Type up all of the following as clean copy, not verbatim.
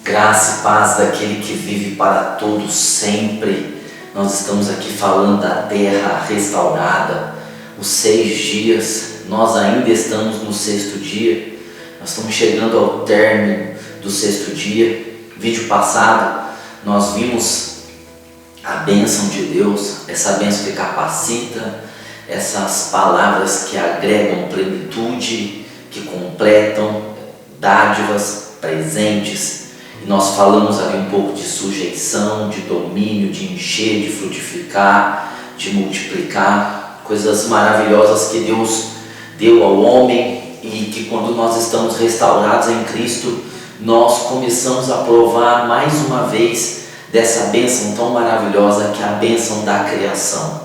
Graça e paz daquele que vive para todos sempre. Nós estamos aqui falando da terra restaurada, os 6 dias, nós ainda estamos no 6º dia, nós estamos chegando ao término do 6º dia. Vídeo passado nós vimos a bênção de Deus, essa bênção que capacita, essas palavras que agregam plenitude, que completam, dádivas, presentes. E nós falamos ali um pouco de sujeição, de domínio, de encher, de frutificar, de multiplicar, coisas maravilhosas que Deus deu ao homem e que quando nós estamos restaurados em Cristo, nós começamos a provar mais uma vez dessa bênção tão maravilhosa que é a bênção da criação.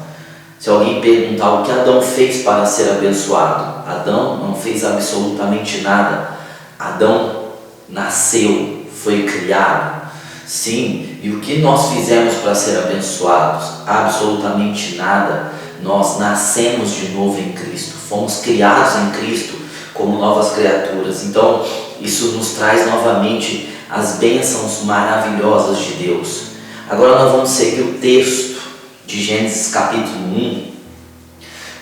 Se alguém perguntar o que Adão fez para ser abençoado, Adão não fez absolutamente nada. Adão nasceu, foi criado, sim, e o que nós fizemos para ser abençoados? Absolutamente nada. Nós nascemos de novo em Cristo, fomos criados em Cristo como novas criaturas. Então isso nos traz novamente as bênçãos maravilhosas de Deus. Agora nós vamos seguir o texto de Gênesis capítulo 1,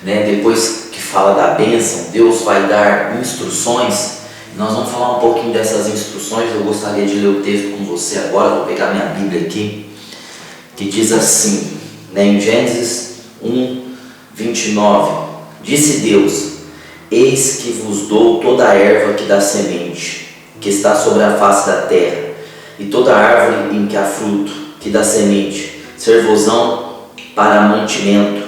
depois que fala da bênção, Deus vai dar instruções. Nós vamos falar um pouquinho dessas instruções. Eu gostaria de ler o texto com você agora. Vou pegar minha Bíblia aqui, que diz assim, em Gênesis 1, 29. Disse Deus: eis que vos dou toda a erva que dá semente, que está sobre a face da terra, e toda árvore em que há fruto, que dá semente, ser-vos-ão para mantimento,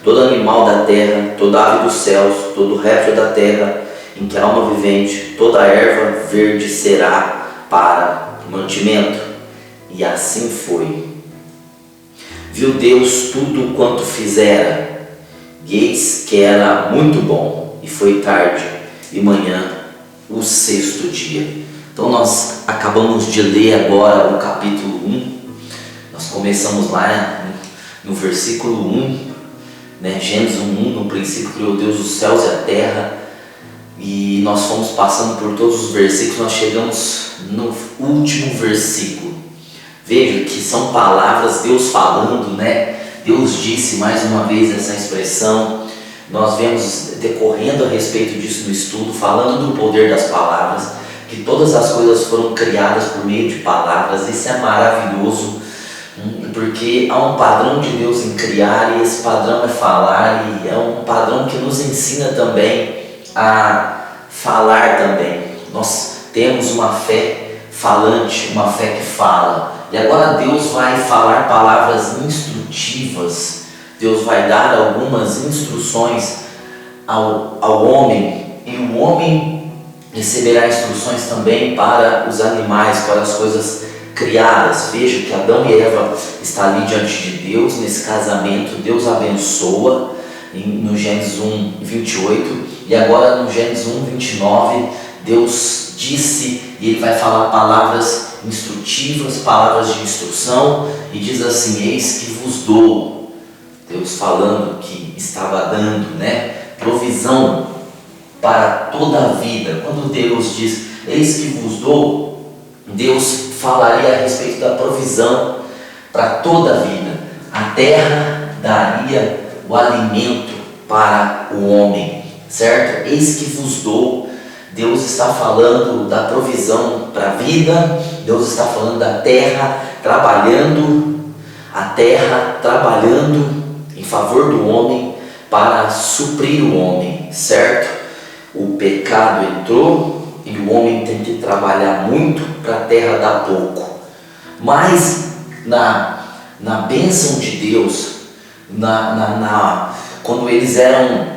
todo animal da terra, toda ave dos céus, todo réptil da terra, em que há alma vivente, toda erva verde será para mantimento. E assim foi. Viu Deus tudo quanto fizera, e eis que era muito bom, e foi tarde e manhã, o 6º dia. Então nós acabamos de ler agora o capítulo 1, nós começamos lá no versículo 1, Gênesis 1, no princípio criou Deus os céus e a terra, e nós fomos passando por todos os versículos, nós chegamos no último versículo. Veja que são palavras, Deus falando, Deus disse mais uma vez essa expressão. Nós vemos decorrendo a respeito disso no estudo, falando do poder das palavras, que todas as coisas foram criadas por meio de palavras. Isso é maravilhoso, porque há um padrão de Deus em criar, e esse padrão é falar, e é um padrão que nos ensina também a falar também. Nós temos uma fé falante, uma fé que fala, e agora Deus vai falar palavras instrutivas. Deus vai dar algumas instruções ao homem, e o homem receberá instruções também para os animais, para as coisas criadas. Veja que Adão e Eva estão ali diante de Deus, nesse casamento. Deus abençoa no Gênesis 1, 28, e agora no Gênesis 1, 29, Deus disse, e Ele vai falar palavras instrutivas, palavras de instrução, e diz assim: eis que vos dou. Deus falando que estava dando, provisão para toda a vida. Quando Deus diz, eis que vos dou, Deus falaria a respeito da provisão para toda a vida. A terra daria o alimento para o homem, certo? Eis que vos dou. Deus está falando da provisão para a vida. Deus está falando da terra trabalhando, a terra trabalhando em favor do homem, para suprir o homem, certo? O pecado entrou e o homem tem que trabalhar muito para a terra dar pouco. Mas na bênção de Deus, quando eles eram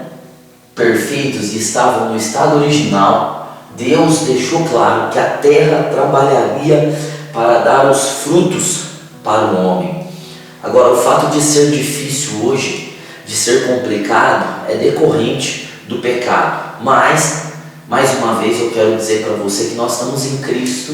perfeitos e estavam no estado original, Deus deixou claro que a terra trabalharia para dar os frutos para o homem. Agora, o fato de ser difícil hoje, de ser complicado, é decorrente do pecado. Mas, mais uma vez, eu quero dizer para você que nós estamos em Cristo,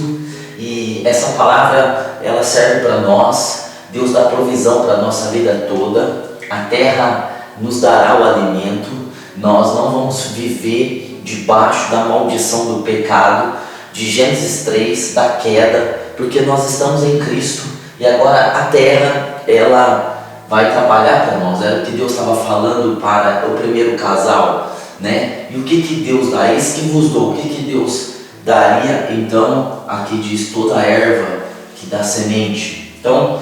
e essa palavra, ela serve para nós. Deus dá provisão para a nossa vida toda. A terra nos dará o alimento. Nós não vamos viver debaixo da maldição do pecado, de Gênesis 3, da queda, porque nós estamos em Cristo e agora a terra, ela vai trabalhar para nós. Era o que Deus estava falando para o primeiro casal, né? E o que Deus dá? Eis que vos dou. O que Deus daria? Então, aqui diz toda a erva que dá semente. Então,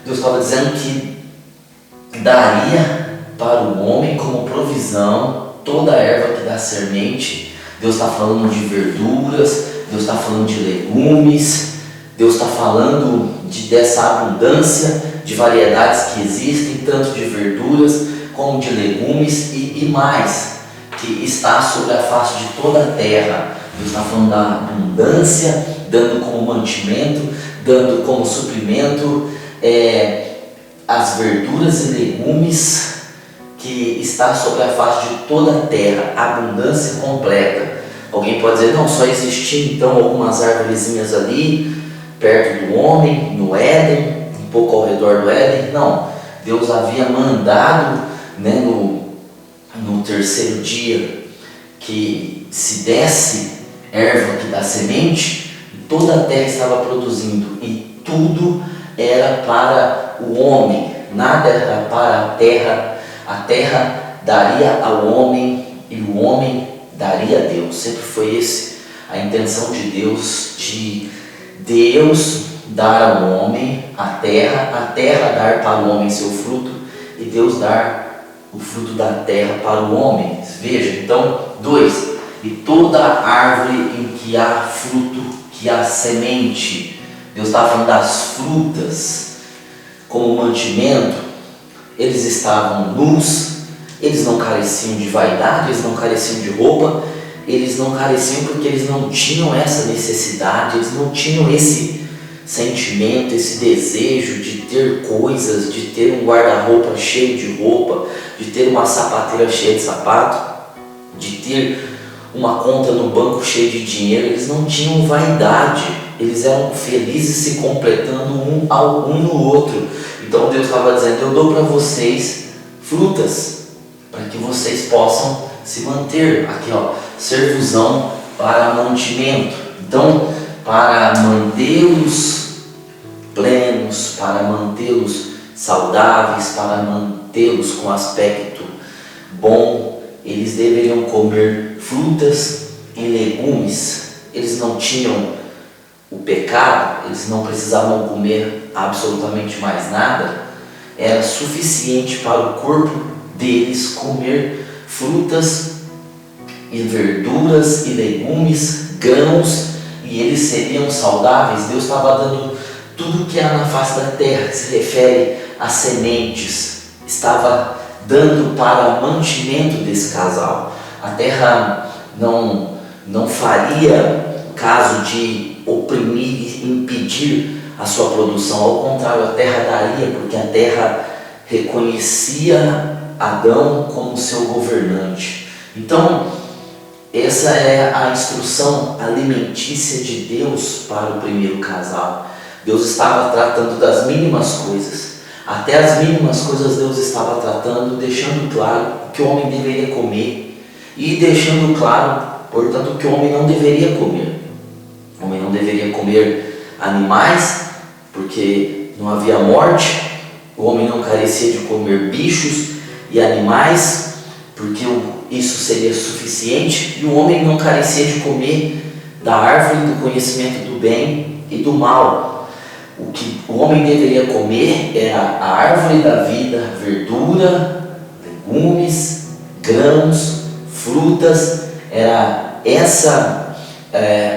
Deus estava dizendo que daria para o homem como provisão toda a erva que dá semente. Deus está falando de verduras, Deus está falando de legumes, Deus está falando dessa abundância de variedades que existem, tanto de verduras como de legumes e mais, que está sobre a face de toda a terra. Deus está falando da abundância, dando como mantimento, dando como suprimento as verduras e legumes que está sobre a face de toda a terra, abundância completa. Alguém pode dizer, não, só existiam então algumas árvorezinhas ali, perto do homem, no Éden, um pouco ao redor do Éden. Não, Deus havia mandado, né, no terceiro dia, que se desse erva que dá semente, e toda a terra estava produzindo, e tudo era para o homem, nada era para a terra daria ao homem, e o homem daria a Deus. Sempre foi esse a intenção de Deus dar ao homem a terra dar para o homem seu fruto, e Deus dar o fruto da terra para o homem. Veja, então, 2, e toda árvore em que há fruto, que há semente. Deus está falando das frutas como mantimento. Eles estavam nus, eles não careciam de vaidade, eles não careciam de roupa, eles não careciam porque eles não tinham essa necessidade, eles não tinham esse sentimento, esse desejo de ter coisas, de ter um guarda-roupa cheio de roupa, de ter uma sapateira cheia de sapato, de ter uma conta no banco cheia de dinheiro. Eles não tinham vaidade, eles eram felizes se completando um no outro. Então Deus estava dizendo, eu dou para vocês frutas, para que vocês possam se manter, aqui ó, servuzão para mantimento. Então, para mantê-los plenos, para mantê-los saudáveis, para mantê-los com aspecto bom, eles deveriam comer frutas e legumes. Eles não tinham o pecado, eles não precisavam comer absolutamente mais nada. Era suficiente para o corpo deles comer frutas e verduras e legumes, grãos, e eles seriam saudáveis. Deus estava dando tudo que há na face da terra, que se refere a sementes, estava dando para mantimento desse casal. A terra não faria caso de oprimir e impedir a sua produção. Ao contrário, a terra daria, porque a terra reconhecia Adão como seu governante. Então, essa é a instrução alimentícia de Deus para o primeiro casal. Deus estava tratando das mínimas coisas. Até as mínimas coisas Deus estava tratando, deixando claro o que o homem deveria comer e deixando claro, portanto, o que o homem não deveria comer. O homem não deveria comer animais, porque não havia morte. O homem não carecia de comer bichos e animais, porque isso seria suficiente. E o homem não carecia de comer da árvore do conhecimento do bem e do mal. O que o homem deveria comer era a árvore da vida, verdura, legumes, grãos, frutas. Era essa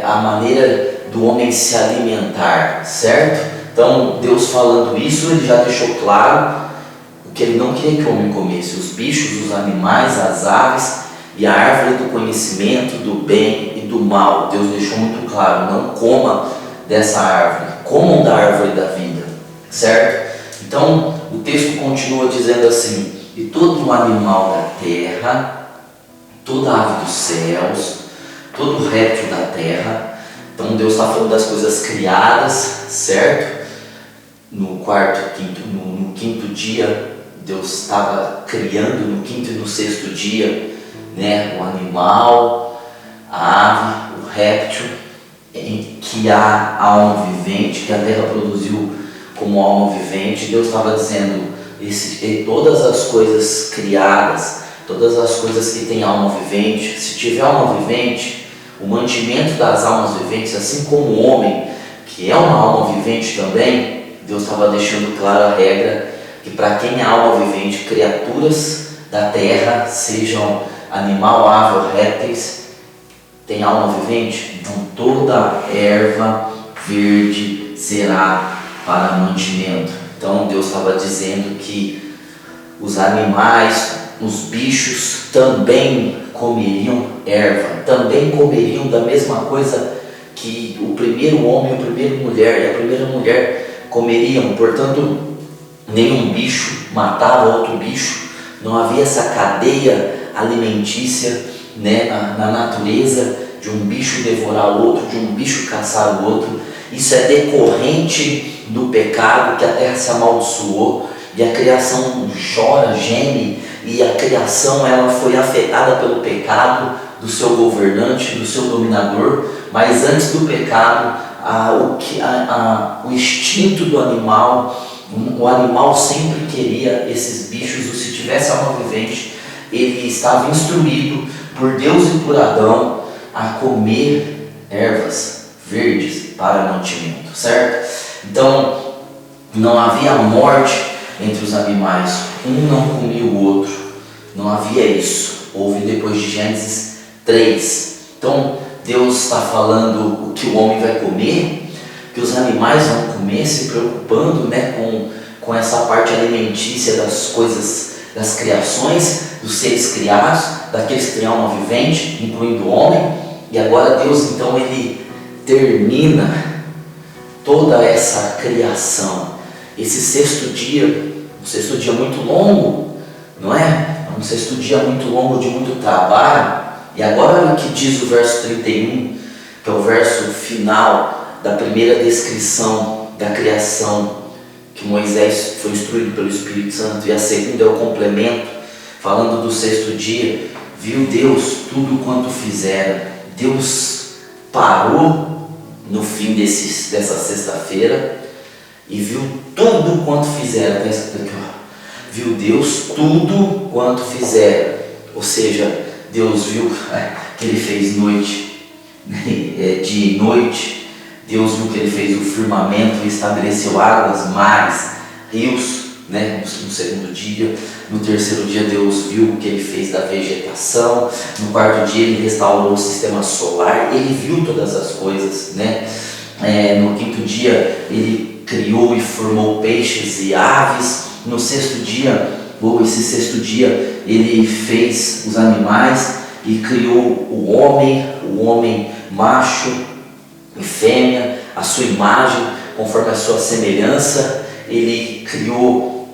a maneira do homem se alimentar, certo? Então, Deus falando isso, Ele já deixou claro o que Ele não queria que o homem comesse: os bichos, os animais, as aves e a árvore do conhecimento do bem e do mal. Deus deixou muito claro: não coma dessa árvore, comam da árvore da vida, certo? Então, o texto continua dizendo assim: e todo animal da terra, toda ave dos céus, todo réptil da terra. Então Deus está falando das coisas criadas, certo? No quinto dia, Deus estava criando, no quinto e no sexto dia, né, o animal, a ave, o réptil, em que há alma vivente, que a terra produziu como alma vivente. Deus estava dizendo, todas as coisas criadas, todas as coisas que têm alma vivente, se tiver alma vivente, o mantimento das almas viventes, assim como o homem, que é uma alma vivente também, Deus estava deixando clara a regra que para quem é alma vivente, criaturas da terra, sejam animal, ave, répteis, tem alma vivente, então toda erva verde será para mantimento. Então Deus estava dizendo que os animais, os bichos também comeriam erva, também comeriam da mesma coisa que o primeiro homem, a primeira mulher e a primeira mulher comeriam. Portanto, nenhum bicho matava outro bicho, não havia essa cadeia alimentícia, né, na natureza, de um bicho devorar o outro, de um bicho caçar o outro. Isso é decorrente do pecado, que a terra se amaldiçoou e a criação chora, geme, e a criação ela foi afetada pelo pecado do seu governante, do seu dominador. Mas antes do pecado, o instinto do animal, o animal sempre queria esses bichos, ou se tivesse alma vivente, ele estava instruído por Deus e por Adão a comer ervas verdes para mantimento, certo? Então, não havia morte entre os animais, um não comia o outro, não havia isso. Houve depois de Gênesis 3. Então, Deus está falando o que o homem vai comer, que os animais vão comer, se preocupando, né, com essa parte alimentícia das coisas, das criações, dos seres criados, daqueles que têm alma vivente, incluindo o homem. E agora Deus, então, ele termina toda essa criação, esse sexto dia, um sexto dia muito longo, não é? Um sexto dia muito longo, de muito trabalho. E agora olha o que diz o verso 31, que é o verso final da primeira descrição da criação, que Moisés foi instruído pelo Espírito Santo, e a segunda é o complemento, falando do sexto dia. Viu Deus tudo quanto fizera. Deus parou no fim dessa sexta-feira e viu tudo quanto fizera. Viu Deus tudo quanto fizera, ou seja, Deus viu que Ele fez noite, dia e noite. Deus viu que Ele fez o firmamento e estabeleceu águas, mares, rios, né, no segundo dia. No terceiro dia Deus viu o que Ele fez da vegetação. No quarto dia Ele restaurou o sistema solar. Ele viu todas as coisas, né? No quinto dia Ele criou e formou peixes e aves. No sexto dia, ou esse sexto dia, Ele fez os animais e criou o homem macho e fêmea, a sua imagem, conforme a sua semelhança. Ele criou,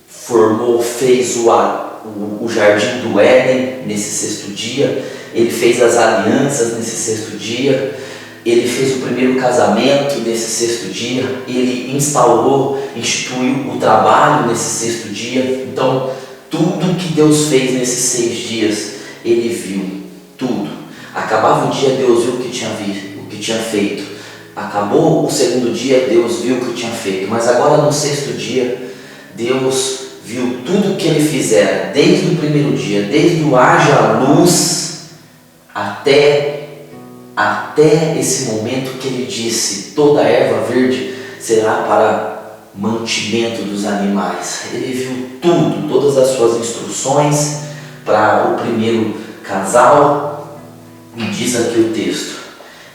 formou, fez o jardim do Éden nesse sexto dia. Ele fez as alianças nesse sexto dia. Ele fez o primeiro casamento nesse sexto dia. Ele instituiu o trabalho nesse sexto dia. Então, tudo que Deus fez nesses 6 dias, Ele viu tudo. Acabava o dia, Deus viu o que tinha feito. Acabou o segundo dia, Deus viu o que tinha feito. Mas agora no sexto dia, Deus viu tudo que Ele fizera, desde o primeiro dia, desde o haja luz até esse momento que Ele disse: toda erva verde será para mantimento dos animais. Ele viu tudo, todas as suas instruções para o primeiro casal. E diz aqui o texto: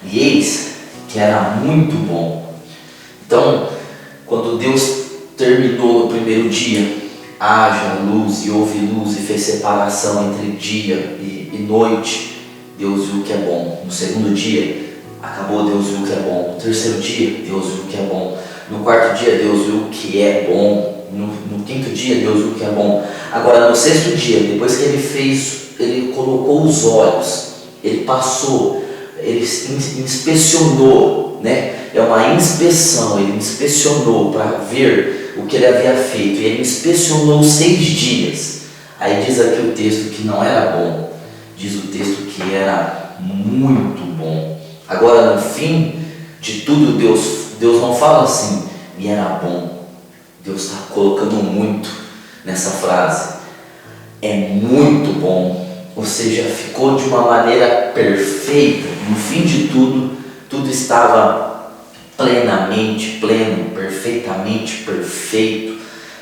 e eis que era muito bom. Então, quando Deus terminou no primeiro dia, haja luz, e houve luz, e fez separação entre dia e noite, Deus viu que é bom. No segundo dia, acabou, Deus viu que é bom. No terceiro dia, Deus viu que é bom. No quarto dia, Deus viu que é bom. No quinto dia, Deus viu que é bom. Agora, no sexto dia, depois que Ele colocou os olhos, Ele passou, Ele inspecionou, né? É uma inspeção. Ele inspecionou para ver o que Ele havia feito. E Ele inspecionou 6 dias. Aí diz aqui o texto que não era bom. Diz o texto que era muito bom. Agora, no fim de tudo, Deus não fala assim, e era bom. Deus está colocando muito nessa frase. É muito bom. Ou seja, ficou de uma maneira perfeita. No fim de tudo, tudo estava plenamente pleno, perfeitamente perfeito.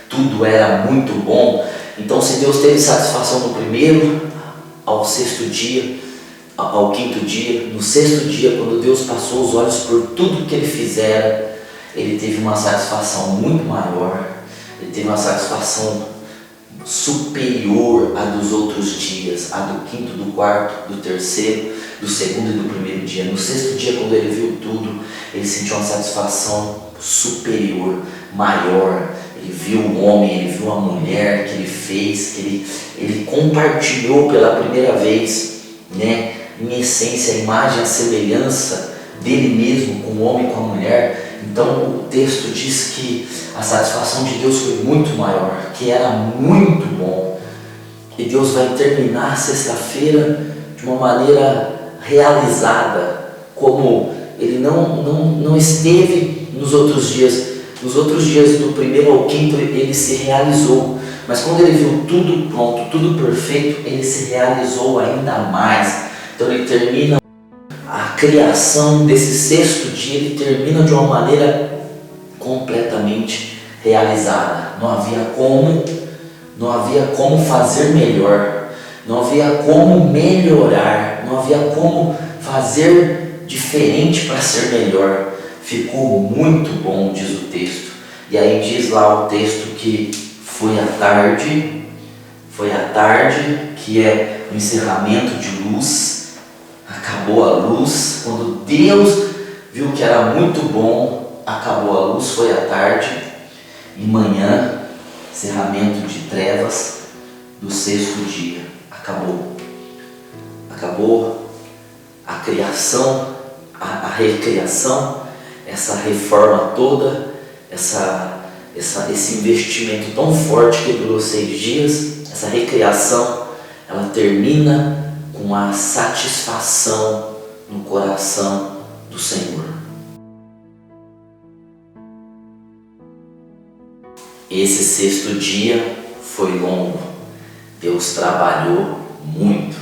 Tudo era muito bom. Então, se Deus teve satisfação no primeiro, ao sexto dia, ao quinto dia, no sexto dia, quando Deus passou os olhos por tudo que Ele fizera, Ele teve uma satisfação muito maior. Ele teve uma satisfação superior à dos outros dias, a do quinto, do quarto, do terceiro, do segundo e do primeiro dia. No sexto dia, quando Ele viu tudo, Ele sentiu uma satisfação superior, maior. Ele viu o homem, Ele viu a mulher que Ele fez, que Ele compartilhou pela primeira vez, né, em essência, a imagem, a semelhança dele mesmo com o homem e com a mulher. Então o texto diz que a satisfação de Deus foi muito maior, que era muito bom. E Deus vai terminar a sexta-feira de uma maneira realizada, como Ele não esteve nos outros dias. Nos outros dias, do primeiro ao quinto, Ele se realizou. Mas quando Ele viu tudo pronto, tudo perfeito, Ele se realizou ainda mais. Então Ele termina a criação desse sexto dia, Ele termina de uma maneira completamente realizada. Não havia como fazer melhor, não havia como melhorar, não havia como fazer diferente para ser melhor. Ficou muito bom, diz o texto. E aí diz lá o texto que foi à tarde, que é o encerramento de luz, acabou a luz. Quando Deus viu que era muito bom, acabou a luz, foi à tarde. E manhã, encerramento de trevas do sexto dia. Acabou a criação, a recriação, essa reforma toda, esse investimento tão forte que durou 6 dias, essa recriação, ela termina com a satisfação no coração do Senhor. Esse sexto dia foi longo, Deus trabalhou muito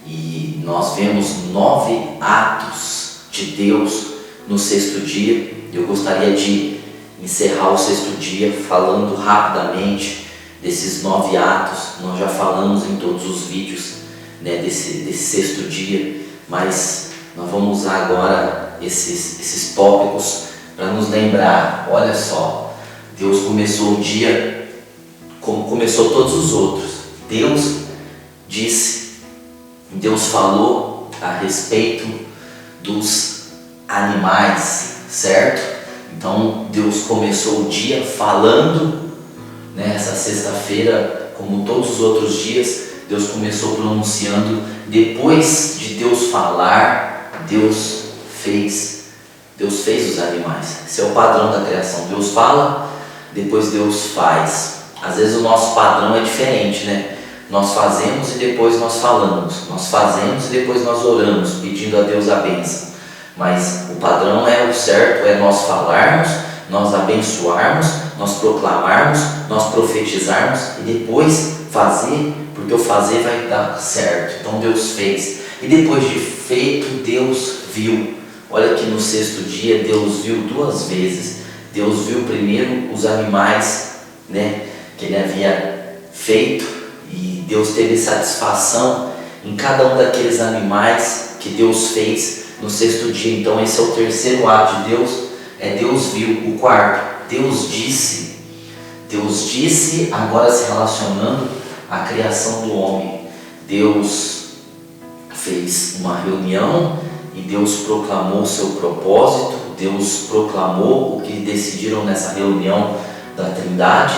e nós vemos 9 atos de Deus no sexto dia. Eu gostaria de encerrar o sexto dia falando rapidamente desses 9 atos. Nós já falamos em todos os vídeos, né, desse sexto dia, mas nós vamos usar agora esses tópicos para nos lembrar. Olha só, Deus começou o dia como começou todos os outros. Deus falou a respeito dos animais, certo? Então Deus começou o dia falando, né, essa sexta-feira, como todos os outros dias, Deus começou pronunciando. Depois de Deus falar, Deus fez os animais. Esse é o padrão da criação. Deus fala, depois Deus faz. Às vezes o nosso padrão é diferente, né? Nós fazemos e depois nós falamos. Nós fazemos e depois nós oramos, pedindo a Deus a bênção. Mas o padrão é o certo, é nós falarmos, nós abençoarmos, nós proclamarmos, nós profetizarmos e depois fazer, porque o fazer vai dar certo. Então Deus fez. E depois de feito, Deus viu. Olha que no sexto dia Deus viu 2 vezes. Deus viu primeiro os animais, né, que Ele havia feito, e Deus teve satisfação em cada um daqueles animais que Deus fez no sexto dia. Então esse é o terceiro ato de Deus, Deus viu. O quarto, Deus disse, agora se relacionando à criação do homem. Deus fez uma reunião e Deus proclamou o seu propósito. Deus proclamou o que decidiram nessa reunião da Trindade.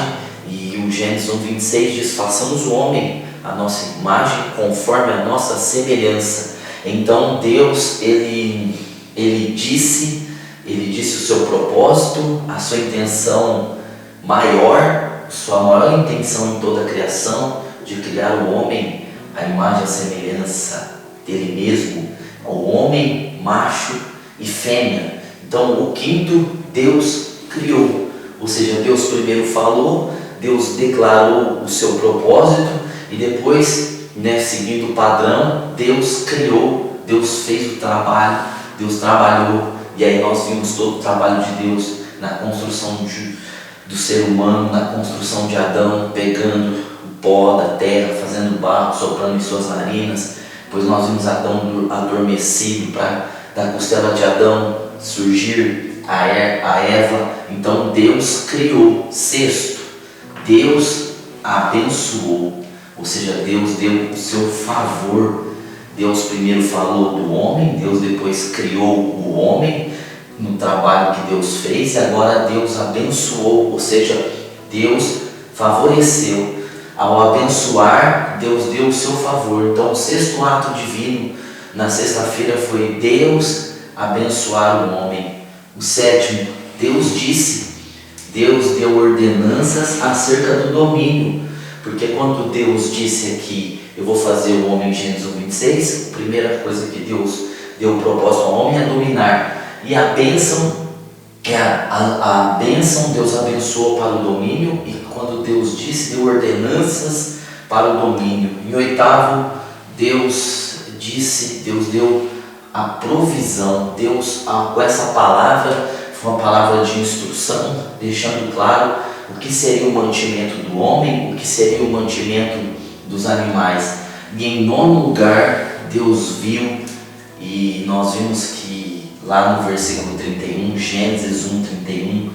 E o Gênesis 1:26 diz: façamos o homem a nossa imagem, conforme a nossa semelhança. Então Deus, ele disse o seu propósito, a sua intenção maior, sua maior intenção em toda a criação, de criar o homem à imagem e à semelhança dele mesmo. O homem macho e fêmea. Então o quinto Deus criou, ou seja, Deus primeiro falou, Deus declarou o seu propósito e depois, seguindo o padrão, Deus criou, Deus fez o trabalho, Deus trabalhou. E aí nós vimos todo o trabalho de Deus na construção do ser humano, na construção de Adão, pegando o pó da terra, fazendo barro, soprando em suas narinas. Depois nós vimos Adão adormecido, para da costela de Adão surgir a Eva. Então Deus criou. Sexto, Deus abençoou, ou seja, Deus deu o seu favor. Deus primeiro falou do homem, Deus depois criou o homem no trabalho que Deus fez, e agora Deus abençoou, ou seja, Deus favoreceu. Ao abençoar, Deus deu o seu favor. Então o sexto ato divino na sexta-feira foi Deus abençoar o homem. O sétimo, Deus disse, Deus deu ordenanças acerca do domínio, porque quando Deus disse aqui, eu vou fazer o homem em Gênesis 26, a primeira coisa que Deus deu o propósito ao homem é dominar. E a bênção, a bênção Deus abençoou para o domínio, e quando Deus disse, deu ordenanças para o domínio. Em oitavo, Deus disse, Deus deu a provisão. Deus, com essa palavra, foi uma palavra de instrução, deixando claro o que seria o mantimento do homem, o que seria o mantimento dos animais. E em nono lugar, Deus viu, e nós vimos que lá no versículo 31, Gênesis 1:31,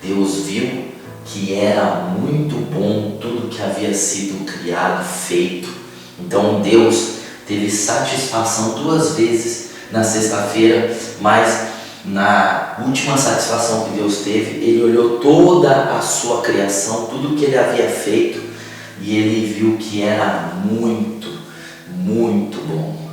Deus viu que era muito bom tudo que havia sido criado, feito. Então Deus teve satisfação duas vezes na sexta-feira, mas na última satisfação que Deus teve, Ele olhou toda a sua criação, tudo que Ele havia feito, e Ele viu que era muito, muito bom.